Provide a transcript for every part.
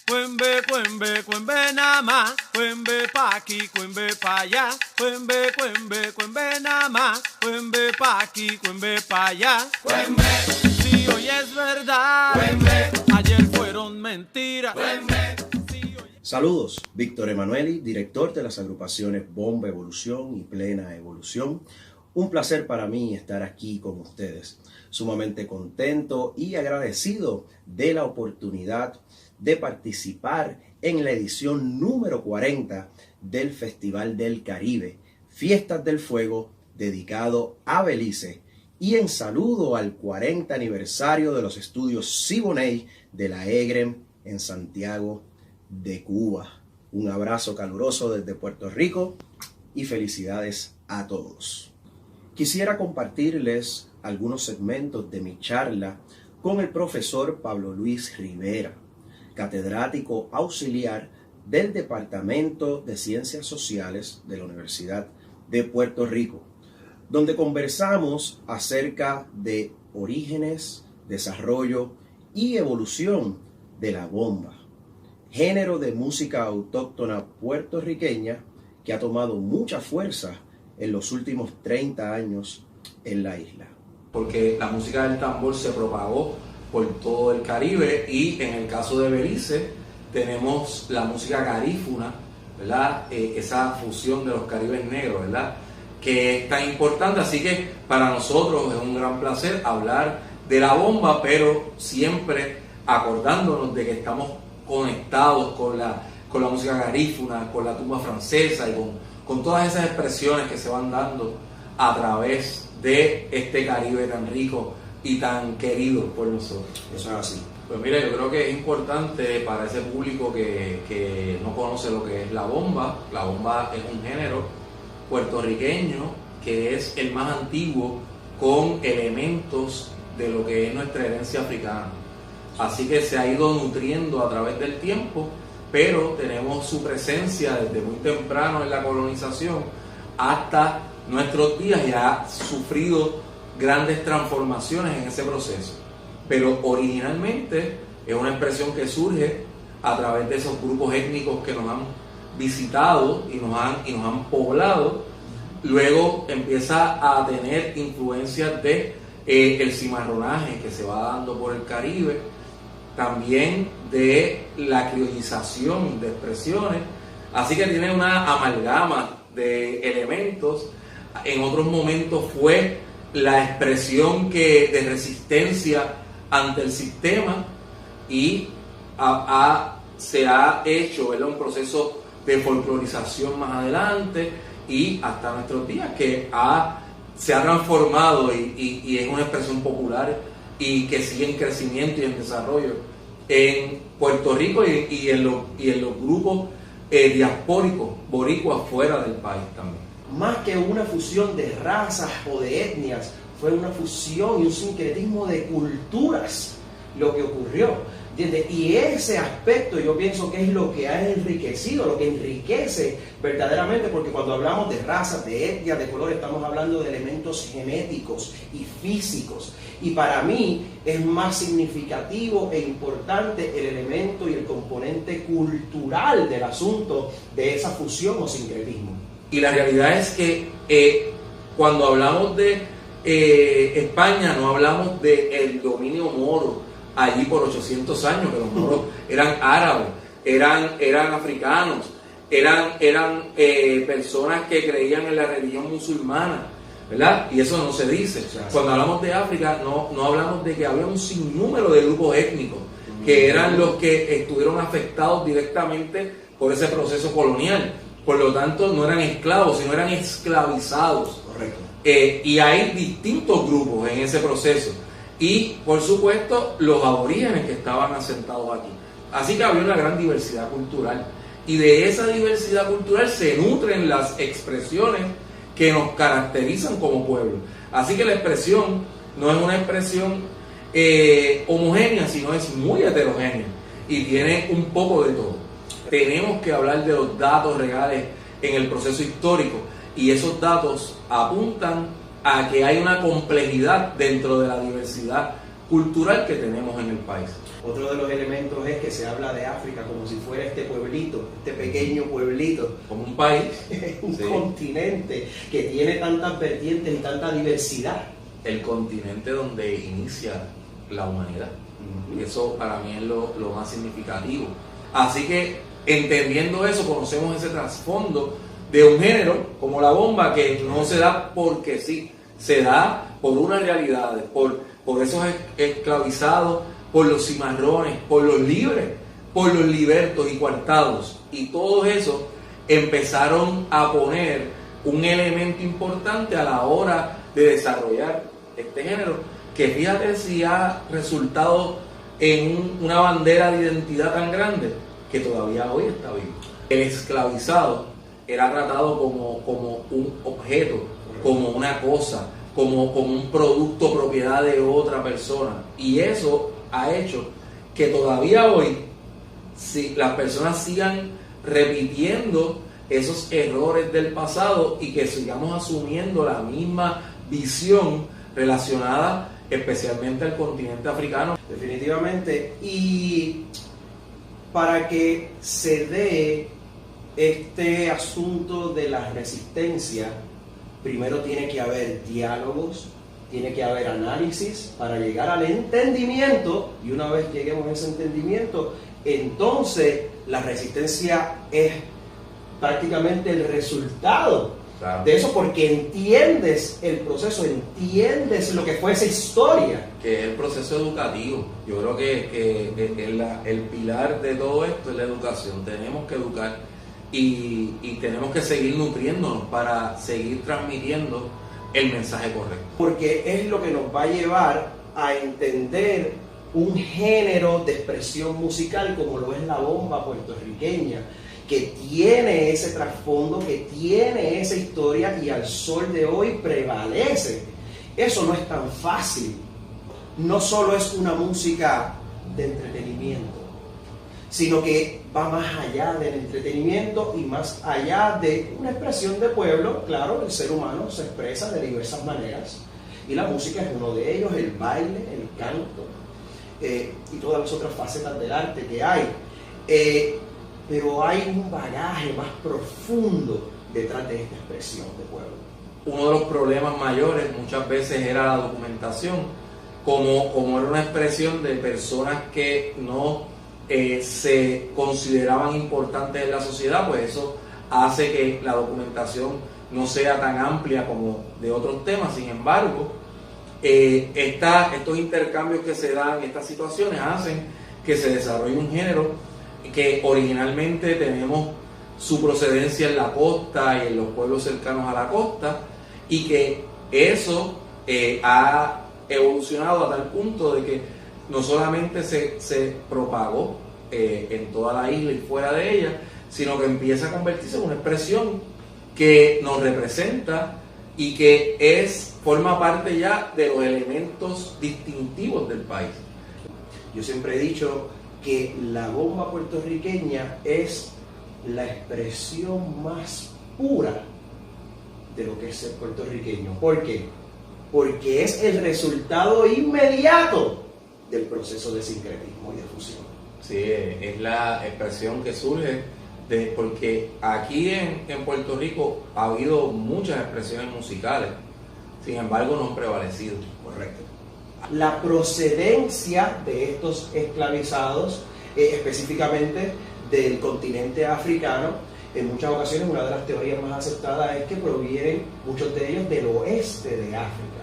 Cuembe, cuembe, cuembe nada más, cuembe pa' aquí, cuembe pa' allá, cuembe, cuembe, cuembe nada más, cuembe pa' aquí, cuembe pa' allá. Cuembe, si hoy es verdad, cuembe, ayer fueron mentiras. Cuembe. Saludos, Víctor Emanueli, director de las agrupaciones Bomba Evolución y Plena Evolución. Un placer para mí estar aquí con ustedes, sumamente contento y agradecido de la oportunidad de participar en la edición número 40 del Festival del Caribe, Fiestas del Fuego, dedicado a Belice, y en saludo al 40 aniversario de los estudios Siboney de la EGREM en Santiago de Cuba. Un abrazo caluroso desde Puerto Rico y felicidades a todos. Quisiera compartirles algunos segmentos de mi charla con el profesor Pablo Luis Rivera, catedrático auxiliar del Departamento de Ciencias Sociales de la Universidad de Puerto Rico, donde conversamos acerca de orígenes, desarrollo y evolución de la bomba, género de música autóctona puertorriqueña que ha tomado mucha fuerza en los últimos 30 años en la isla. Porque la música del tambor se propagó por todo el Caribe, y en el caso de Belice tenemos la música garífuna, ¿verdad? Esa fusión de los caribes negros, ¿verdad? Que es tan importante. Así que para nosotros es un gran placer hablar de la bomba, pero siempre acordándonos de que estamos conectados con la música garífuna, con la tumba francesa y con todas esas expresiones que se van dando a través de este Caribe tan rico y tan querido por nosotros. Eso es así. Pues mira, yo creo que es importante para ese público que no conoce lo que es la bomba. La bomba es un género puertorriqueño que es el más antiguo con elementos de lo que es nuestra herencia africana. Así que se ha ido nutriendo a través del tiempo, pero tenemos su presencia desde muy temprano en la colonización hasta nuestros días, y ha sufrido grandes transformaciones en ese proceso. Pero originalmente es una expresión que surge a través de esos grupos étnicos que nos han visitado y nos han poblado. Luego empieza a tener influencias de el cimarronaje que se va dando por el Caribe, también de la criollización de expresiones, así que tiene una amalgama de elementos. En otros momentos fue la expresión de resistencia ante el sistema, y se ha hecho, ¿verdad?, un proceso de folclorización más adelante y hasta nuestros días que se ha transformado y es una expresión popular y que sigue en crecimiento y en desarrollo en Puerto Rico y en los grupos diaspóricos boricuas fuera del país también. Más que una fusión de razas o de etnias, fue una fusión y un sincretismo de culturas lo que ocurrió, ¿entiendes? Y ese aspecto yo pienso que es lo que ha enriquecido, lo que enriquece verdaderamente, porque cuando hablamos de razas, de etnias, de color, estamos hablando de elementos genéticos y físicos. Y para mí es más significativo e importante el elemento y el componente cultural del asunto de esa fusión o sincretismo. Y la realidad es que cuando hablamos de España, no hablamos del dominio moro allí por 800 años, que los moros eran árabes, eran africanos, eran personas que creían en la religión musulmana, ¿verdad? Y eso no se dice. Cuando hablamos de África, no hablamos de que había un sinnúmero de grupos étnicos que eran los que estuvieron afectados directamente por ese proceso colonial. Por lo tanto, no eran esclavos, sino eran esclavizados. Correcto. Y hay distintos grupos en ese proceso. Y, por supuesto, los aborígenes que estaban asentados aquí. Así que había una gran diversidad cultural. Y de esa diversidad cultural se nutren las expresiones que nos caracterizan como pueblo. Así que la expresión no es una expresión homogénea, sino es muy heterogénea. Y tiene un poco de todo. Tenemos que hablar de los datos reales en el proceso histórico, y esos datos apuntan a que hay una complejidad dentro de la diversidad cultural que tenemos en el país. Otro de los elementos es que se habla de África como si fuera este pueblito, este pequeño pueblito. Como un país. Un sí. continente que tiene tantas vertientes y tanta diversidad. El continente donde inicia la humanidad. Eso para mí es lo más significativo. Así que entendiendo eso, conocemos ese trasfondo de un género como la bomba, que no se da porque sí, se da por unas realidades, por esos esclavizados, por los cimarrones, por los libres, por los libertos y coartados. Y todos esos empezaron a poner un elemento importante a la hora de desarrollar este género, que fíjate si ha resultado en una bandera de identidad tan grande que todavía hoy está vivo. El esclavizado era tratado como un objeto, como una cosa, como un producto propiedad de otra persona. Y eso ha hecho que todavía hoy si las personas sigan repitiendo esos errores del pasado y que sigamos asumiendo la misma visión relacionada especialmente al continente africano. Definitivamente. Y para que se dé este asunto de la resistencia, primero tiene que haber diálogos, tiene que haber análisis para llegar al entendimiento, y una vez lleguemos a ese entendimiento, entonces la resistencia es prácticamente el resultado de eso, porque entiendes el proceso, entiendes lo que fue esa historia. Que es el proceso educativo. Yo creo que el pilar de todo esto es la educación. Tenemos que educar y tenemos que seguir nutriéndonos para seguir transmitiendo el mensaje correcto. Porque es lo que nos va a llevar a entender un género de expresión musical como lo es la bomba puertorriqueña, que tiene ese trasfondo, que tiene esa historia y al sol de hoy prevalece. Eso no es tan fácil. No solo es una música de entretenimiento, sino que va más allá del entretenimiento y más allá de una expresión de pueblo. Claro, el ser humano se expresa de diversas maneras y la música es uno de ellos, el baile, el canto y todas las otras facetas del arte que hay. Pero hay un bagaje más profundo detrás de esta expresión de pueblo. Uno de los problemas mayores muchas veces era la documentación, como era una expresión de personas que no se consideraban importantes en la sociedad, pues eso hace que la documentación no sea tan amplia como de otros temas. Sin embargo, estos intercambios que se dan, estas situaciones hacen que se desarrolle un género que originalmente tenemos su procedencia en la costa y en los pueblos cercanos a la costa, y que eso ha evolucionado a tal punto de que no solamente se propagó en toda la isla y fuera de ella, sino que empieza a convertirse en una expresión que nos representa y que forma parte ya de los elementos distintivos del país. Yo siempre he dicho que la bomba puertorriqueña es la expresión más pura de lo que es ser puertorriqueño. ¿Por qué? Porque es el resultado inmediato del proceso de sincretismo y de fusión. Sí, es la expresión que surge porque aquí en Puerto Rico ha habido muchas expresiones musicales, sin embargo no han prevalecido. Correcto. La procedencia de estos esclavizados, específicamente del continente africano, en muchas ocasiones una de las teorías más aceptadas es que provienen muchos de ellos del oeste de África.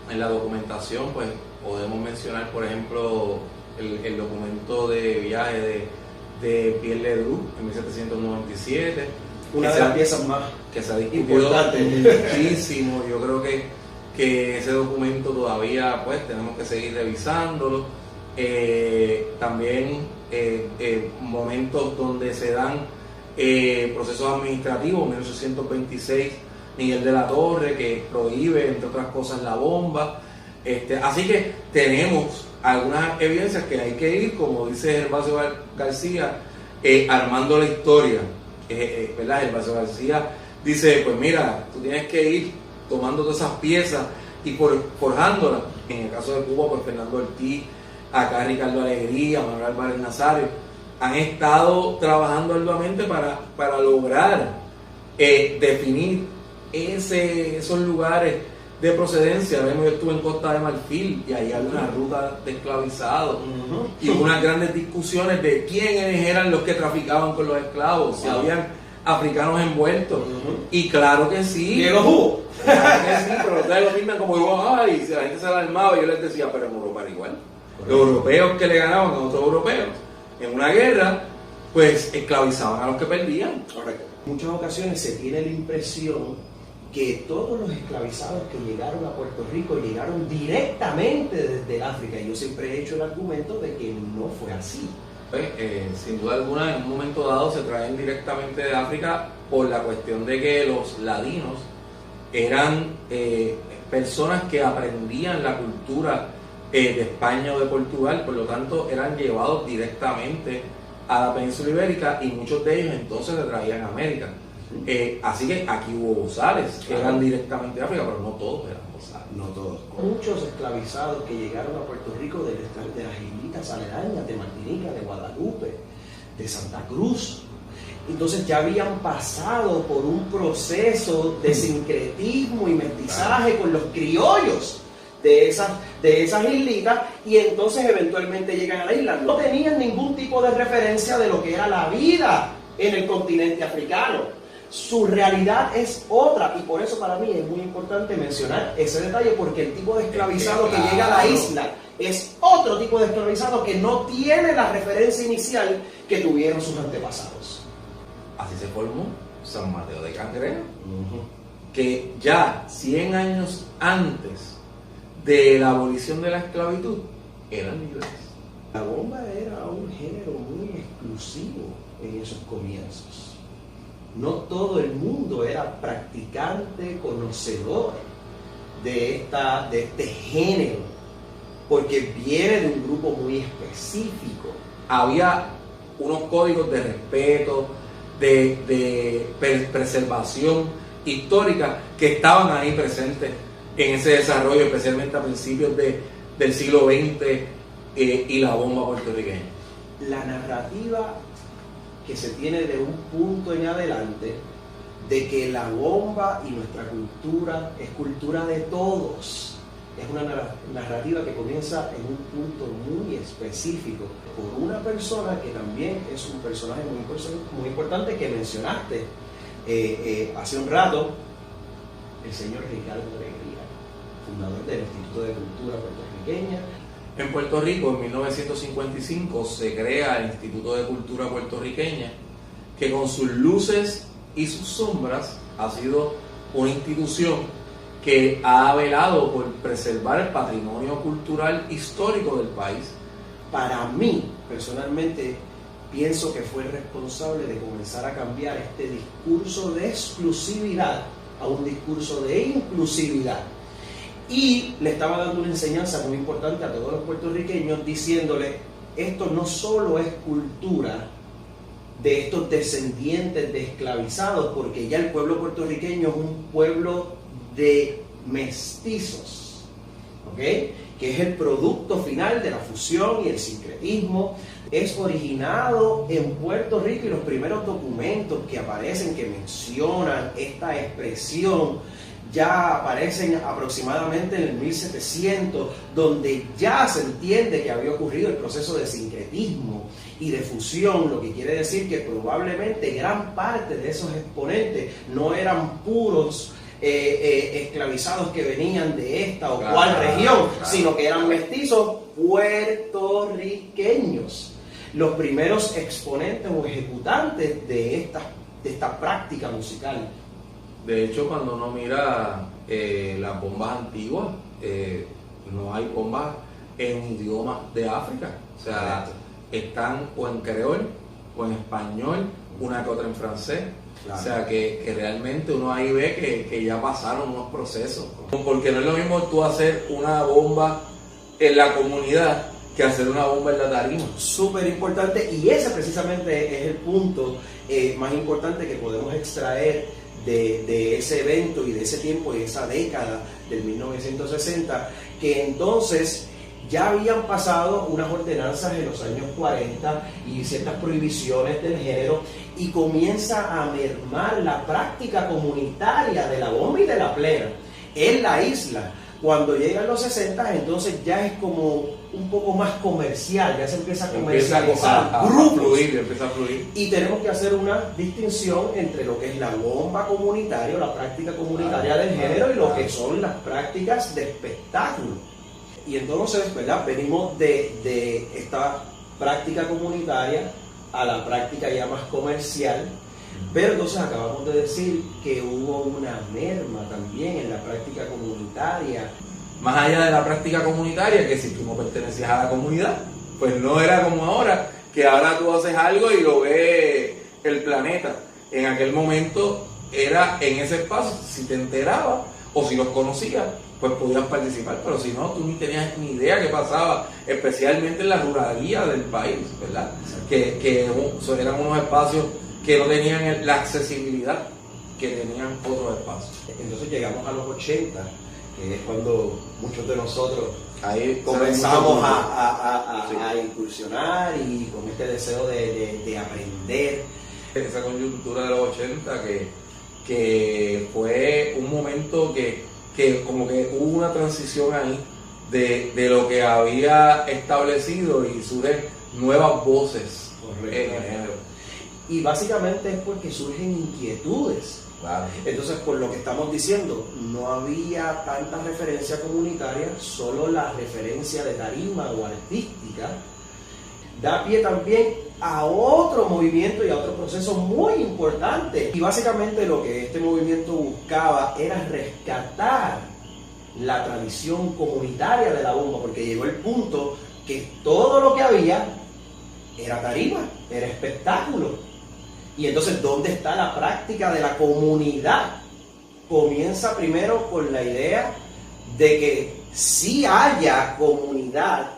En la documentación, pues podemos mencionar, por ejemplo, el documento de viaje de Pierre Leroux en 1797. Una de las piezas más que se ha discutido muchísimo. Yo creo que ese documento todavía pues tenemos que seguir revisándolo. También momentos donde se dan procesos administrativos. En 1826 Miguel de la Torre, que prohíbe entre otras cosas la bomba. Así que tenemos algunas evidencias que hay que ir, como dice Gervasio García, armando la historia, ¿verdad? Gervasio García dice, pues mira, tú tienes que ir tomando todas esas piezas y forjándolas en el caso de Cuba, pues Fernando Ortiz, acá Ricardo Alegría, Manuel Álvarez Nazario, han estado trabajando arduamente para lograr definir esos lugares de procedencia. Yo estuve en Costa de Marfil y ahí había una ruta de esclavizados y unas grandes discusiones de quiénes eran los que traficaban con los esclavos, si habían africanos envueltos. Y claro que sí. ¿Y los hubo? Claro que sí, pero ustedes lo pintan como igual, ay, si la gente se alarmaba, yo les decía, pero en Europa era igual. Los europeos que le ganaban a otros europeos en una guerra, pues esclavizaban a los que perdían. Correcto. En muchas ocasiones se tiene la impresión que todos los esclavizados que llegaron a Puerto Rico llegaron directamente desde el África. Y yo siempre he hecho el argumento de que no fue así. Pues, sin duda alguna, en un momento dado se traen directamente de África por la cuestión de que los ladinos eran personas que aprendían la cultura de España o de Portugal, por lo tanto eran llevados directamente a la península ibérica y muchos de ellos entonces se traían a América. Así que aquí hubo bozales que eran directamente de África, pero no todos eran bozales. No todos. Muchos esclavizados que llegaron a Puerto Rico de las islitas aledañas, de Martinica, de Guadalupe, de Santa Cruz. Entonces ya habían pasado por un proceso de sincretismo y mestizaje con los criollos de esas islitas, y entonces eventualmente llegan a la isla. No tenían ningún tipo de referencia de lo que era la vida en el continente africano. Su realidad es otra, y por eso para mí es muy importante mencionar ese detalle, porque el tipo de esclavizado que llega a la isla es otro tipo de esclavizado que no tiene la referencia inicial que tuvieron sus antepasados. Así se formó San Mateo de Cangrejos, que ya 100 años antes de la abolición de la esclavitud eran libres. La bomba era un género muy exclusivo en esos comienzos. No todo el mundo era practicante, conocedor de este género, porque viene de un grupo muy específico. Había unos códigos de respeto, de preservación histórica que estaban ahí presentes en ese desarrollo, especialmente a principios del siglo XX y la bomba puertorriqueña. La narrativa que se tiene de un punto en adelante de que la bomba y nuestra cultura es cultura de todos, es una narrativa que comienza en un punto muy específico por una persona que también es un personaje muy importante que mencionaste hace un rato, el señor Ricardo Alegría, fundador del Instituto de Cultura Puertorriqueña. En Puerto Rico, en 1955, se crea el Instituto de Cultura Puertorriqueña, que con sus luces y sus sombras ha sido una institución que ha velado por preservar el patrimonio cultural histórico del país. Para mí, personalmente, pienso que fue responsable de comenzar a cambiar este discurso de exclusividad a un discurso de inclusividad. Y le estaba dando una enseñanza muy importante a todos los puertorriqueños, diciéndole, esto no solo es cultura de estos descendientes de esclavizados, porque ya el pueblo puertorriqueño es un pueblo de mestizos, ¿ok? Que es el producto final de la fusión y el sincretismo. Es originado en Puerto Rico, y los primeros documentos que aparecen, que mencionan esta expresión, ya aparecen aproximadamente en el 1700, donde ya se entiende que había ocurrido el proceso de sincretismo y de fusión, lo que quiere decir que probablemente gran parte de esos exponentes no eran puros esclavizados que venían de esta o cual región, sino que eran mestizos puertorriqueños, los primeros exponentes o ejecutantes de esta práctica musical. De hecho, cuando uno mira las bombas antiguas, no hay bombas en idiomas de África. O sea, están o en creol o en español, una que otra en francés. Claro. O sea, que realmente uno ahí ve que ya pasaron unos procesos. Porque no es lo mismo tú hacer una bomba en la comunidad que hacer una bomba en la tarima. Súper importante, y ese precisamente es el punto más importante que podemos extraer de ese evento y de ese tiempo y esa década del 1960, que entonces ya habían pasado unas ordenanzas en los años 40 y ciertas prohibiciones del género, y comienza a mermar la práctica comunitaria de la bomba y de la plena en la isla. Cuando llegan los 60, entonces ya es como un poco más comercial, ya se empieza a comercializar grupos. Empieza a fluir. Y tenemos que hacer una distinción entre lo que es la bomba comunitaria o la práctica comunitaria del género y lo que son las prácticas de espectáculo. Y entonces, ¿verdad? Venimos de esta práctica comunitaria a la práctica ya más comercial, pero entonces acabamos de decir que hubo una merma también en la práctica comunitaria. Más allá de la práctica comunitaria, que si tú no pertenecías a la comunidad, pues no era como ahora, que ahora tú haces algo y lo ve el planeta. En aquel momento era en ese espacio, si te enterabas o si los conocías, pues podías participar, pero si no, tú ni tenías ni idea qué pasaba, especialmente en la ruralía del país, ¿verdad? Que eran unos espacios que no tenían la accesibilidad que tenían otros espacios. Entonces llegamos a los 80, que es cuando muchos de nosotros ahí comenzamos a incursionar y con este deseo de aprender. Esa coyuntura de los 80 que fue un momento que como que hubo una transición ahí de lo que había establecido y surgen nuevas voces. Correcto. En el género. Y básicamente es porque surgen inquietudes. Claro. Entonces, por lo que estamos diciendo, no había tanta referencia comunitaria, solo la referencia de tarima o artística, da pie también a otro movimiento y a otro proceso muy importante. Y básicamente lo que este movimiento buscaba era rescatar la tradición comunitaria de la bomba, porque llegó el punto que todo lo que había era tarima, era espectáculo. Y entonces, ¿dónde está la práctica de la comunidad? Comienza primero con la idea de que sí haya comunidad,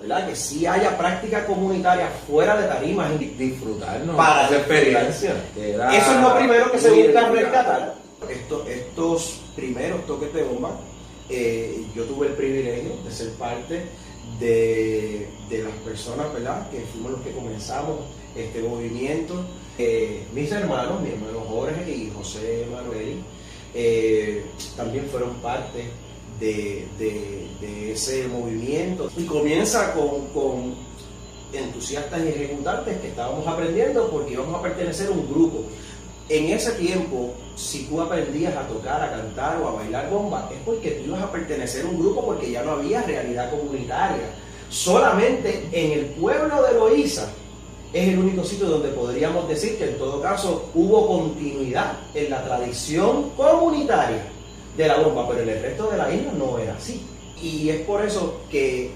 ¿verdad? Que sí haya práctica comunitaria fuera de tarimas. Disfrutarnos para esa experiencia. Eso es lo primero que se busca rescatar. Estos primeros toques de bomba, yo tuve el privilegio de ser parte de las personas, ¿verdad?, que fuimos los que comenzamos este movimiento. Mis hermanos, mi hermano Jorge y José Manuel, también fueron parte de ese movimiento. Y comienza con entusiastas y ejecutantes que estábamos aprendiendo porque íbamos a pertenecer a un grupo. En ese tiempo, si tú aprendías a tocar, a cantar o a bailar bomba, es porque tú ibas a pertenecer a un grupo, porque ya no había realidad comunitaria. Solamente en el pueblo de Loíza es el único sitio donde podríamos decir que en todo caso hubo continuidad en la tradición comunitaria de la bomba, pero en el resto de la isla no era así. Y es por eso que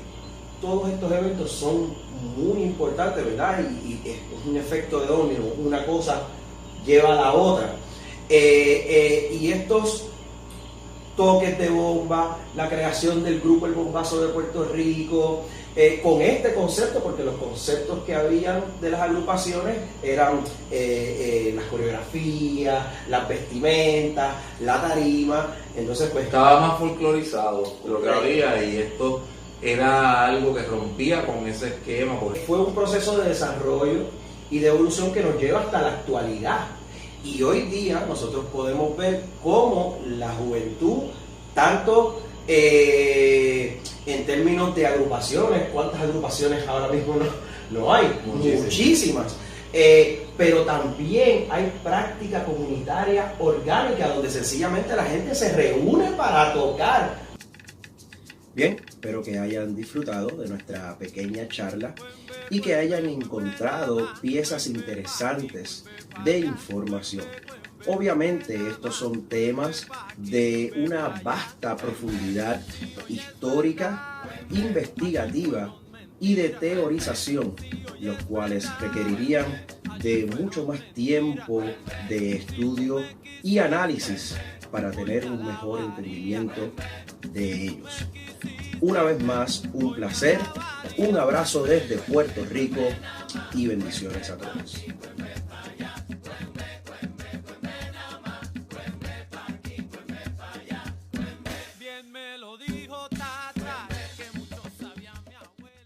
todos estos eventos son muy importantes, ¿verdad? Y es un efecto de dominó, una cosa lleva a la otra. Y estos toques de bomba, la creación del grupo El Bombazo de Puerto Rico, con este concepto, porque los conceptos que habían de las agrupaciones eran las coreografías, las vestimentas, la tarima. Entonces, pues, estaba más folclorizado lo que había, y esto era algo que rompía con ese esquema. Fue un proceso de desarrollo y de evolución que nos lleva hasta la actualidad. Y hoy día nosotros podemos ver cómo la juventud, tanto en términos de agrupaciones, ¿cuántas agrupaciones ahora mismo no hay? Muchísimas. Pero también hay práctica comunitaria orgánica donde sencillamente la gente se reúne para tocar. Bien, espero que hayan disfrutado de nuestra pequeña charla y que hayan encontrado piezas interesantes de información. Obviamente estos son temas de una vasta profundidad histórica, investigativa y de teorización, los cuales requerirían de mucho más tiempo de estudio y análisis para tener un mejor entendimiento de ellos. Una vez más, un placer, un abrazo desde Puerto Rico y bendiciones a todos.